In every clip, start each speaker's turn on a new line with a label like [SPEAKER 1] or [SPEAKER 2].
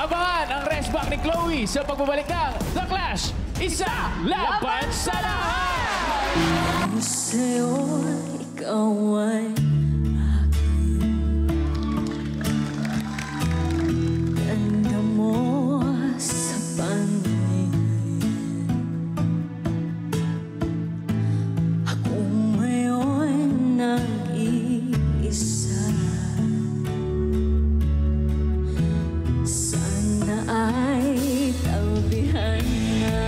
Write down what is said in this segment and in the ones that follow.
[SPEAKER 1] Abangan ang rest back ni Chloe sa pagbabalik ng The Clash. Isa laban sa lahat!
[SPEAKER 2] Sa'yo, ikaw ay akin. Ganda mo sa paningin. Ako ngayon nag-iisa. Sana ay tabihan na.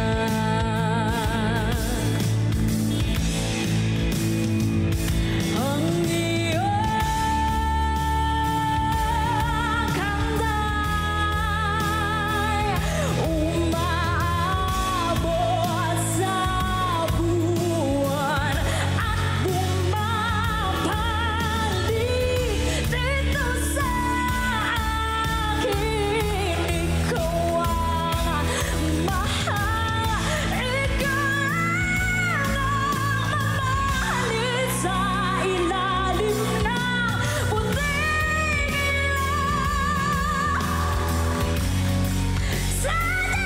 [SPEAKER 2] Ang iyong kamay umaabot sa buwan at bumabalik dito sa akin. Ikaw ang mahal, ikaw ang mamahalin sa ilalim ng puting ilaw. Sana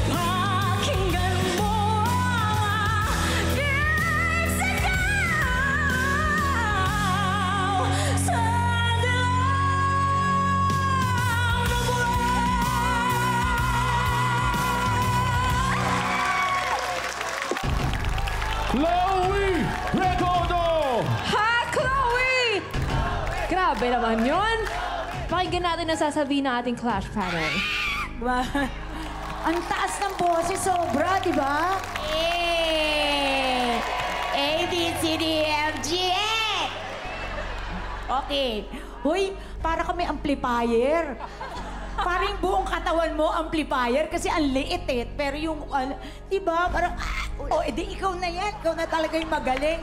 [SPEAKER 2] pakinggan mo ang aking sigaw sa dilaw na
[SPEAKER 1] Chloe Recodo!
[SPEAKER 3] Ha, Chloe! Grabe naman yun. Pakinggan natin ang sasabihin ng ating Clash panel.
[SPEAKER 4] Ang taas ng boses, sobra, di ba? A, B, C, D, F, G, A! Okay. Hoy, para kami amplifier. Parang buong katawan mo amplifier kasi ang liit eh. Pero yung, di ba, parang, oh, edi ikaw na yan. Ikaw na talaga yung magaling.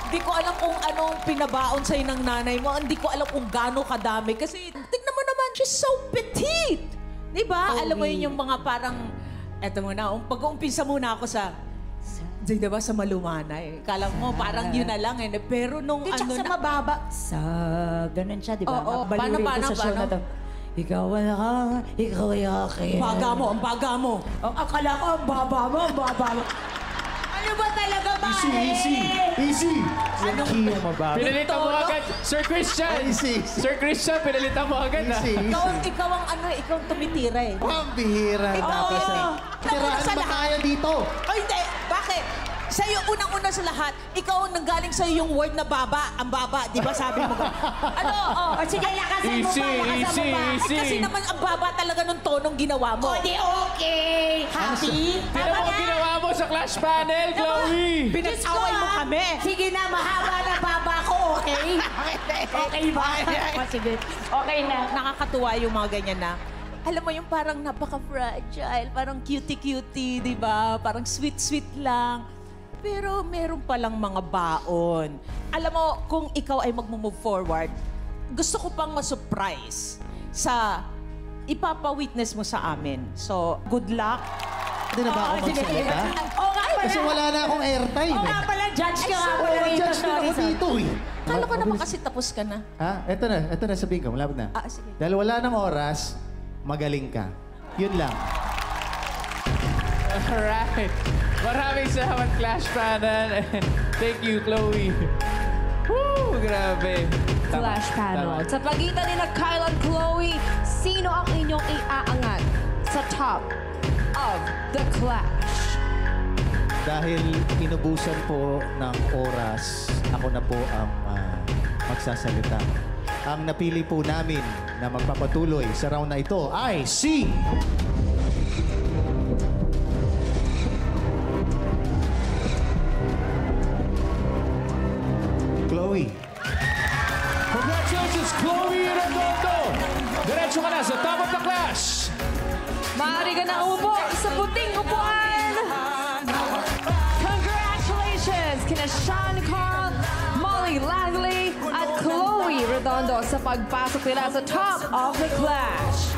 [SPEAKER 5] Hindi ko alam kung anong pinabaon sa'yo ng nanay mo. Hindi ko alam kung gaano kadami. Kasi tignan mo naman, she's so petite. Di ba? Alam mo yun yung mga parang, eto muna, pag-uumpisa muna ako sa, di ba, sa malumanay. Kala mo, parang yun na lang eh. Pero nung
[SPEAKER 4] Di, tsaka
[SPEAKER 5] ano
[SPEAKER 4] sa mababa. Sa ganun siya, di ba?
[SPEAKER 5] Oo,
[SPEAKER 4] Baliw rin
[SPEAKER 5] paano,
[SPEAKER 4] ko sa show
[SPEAKER 5] paano?
[SPEAKER 4] na to. Ikaw wala ka, ikaw ay akin.
[SPEAKER 5] ang baga mo.
[SPEAKER 4] Oh, akala ko, ang baba mo, ang baba mo. Ano ba talaga, Mare?
[SPEAKER 6] Easy!
[SPEAKER 4] Ano?
[SPEAKER 1] Pinalitan mo agad, Sir Christian!
[SPEAKER 6] Easy.
[SPEAKER 1] Sir Christian, pinalitan mo agad ah.
[SPEAKER 5] Ikaw ang ano, ikaw ang tumitira eh.
[SPEAKER 6] Pambihira. Tapos tirahan
[SPEAKER 5] sa
[SPEAKER 6] ba
[SPEAKER 5] lahat.
[SPEAKER 6] kaya dito?
[SPEAKER 5] Ay, hindi. Bakit? Sa'yo, unang-una sa lahat, ikaw ang nanggaling sa'yo yung word na baba. Ang baba, di ba sabi mo? Ano?
[SPEAKER 4] O sige, lakasan mo
[SPEAKER 1] Easy,
[SPEAKER 4] pa, lakasan mo
[SPEAKER 1] easy,
[SPEAKER 4] pa.
[SPEAKER 1] easy.
[SPEAKER 5] Kasi naman ang baba talaga nung tonong ginawa mo.
[SPEAKER 4] O di okay. Happy?
[SPEAKER 1] Tignan mo ang ginawa mo sa Clash panel, Chloe!
[SPEAKER 5] Pinag-away mo kami.
[SPEAKER 4] Sige na, mahaba na baba ko, okay? Okay ba? O sige, okay na.
[SPEAKER 5] Nakakatuwa yung mga ganyan na, alam mo yung parang napaka-fragile, parang cutie-cutie, di ba? Parang sweet-sweet lang. Pero meron palang mga baon. Alam mo, kung ikaw ay mag-move forward, gusto ko pang ma-surprise sa ipapa-witness mo sa amin. So, good luck.
[SPEAKER 6] Hindi na ba ako magsalita?
[SPEAKER 4] Oo nga pala.
[SPEAKER 6] Kasi wala na akong airtime.
[SPEAKER 4] Oo nga pala, judge ka nga pala
[SPEAKER 6] Wala
[SPEAKER 4] rito.
[SPEAKER 6] judge din
[SPEAKER 4] Sorry,
[SPEAKER 6] ako
[SPEAKER 4] sorry.
[SPEAKER 6] dito eh.
[SPEAKER 5] Kala ko naman kasi tapos ka na.
[SPEAKER 6] Ito na, sabihin ko, malapit na.
[SPEAKER 5] Sige.
[SPEAKER 6] Dahil wala ng oras, magaling ka. Yun lang.
[SPEAKER 1] Alright. Maraming salamat, Clash panel. Thank you, Chloe. Woo! Grabe. Tama,
[SPEAKER 3] Clash panel.
[SPEAKER 1] tama.
[SPEAKER 3] Sa pagitan ni Kyle at Chloe, sino ang inyong iaangat sa top of the Clash?
[SPEAKER 6] Dahil inubusan po ng oras, ako na po ang magsasalita. Ang napili po namin na magpapatuloy sa round na ito ay si... Chloe.
[SPEAKER 1] Congratulations, Chloe Redondo! Diretso ka na sa top of the Clash!
[SPEAKER 3] Maaari ka na upo sa puting upuan! Congratulations kina Sean Carl, Molly Langley at Chloe Redondo sa pagpasok nila sa top of the Clash!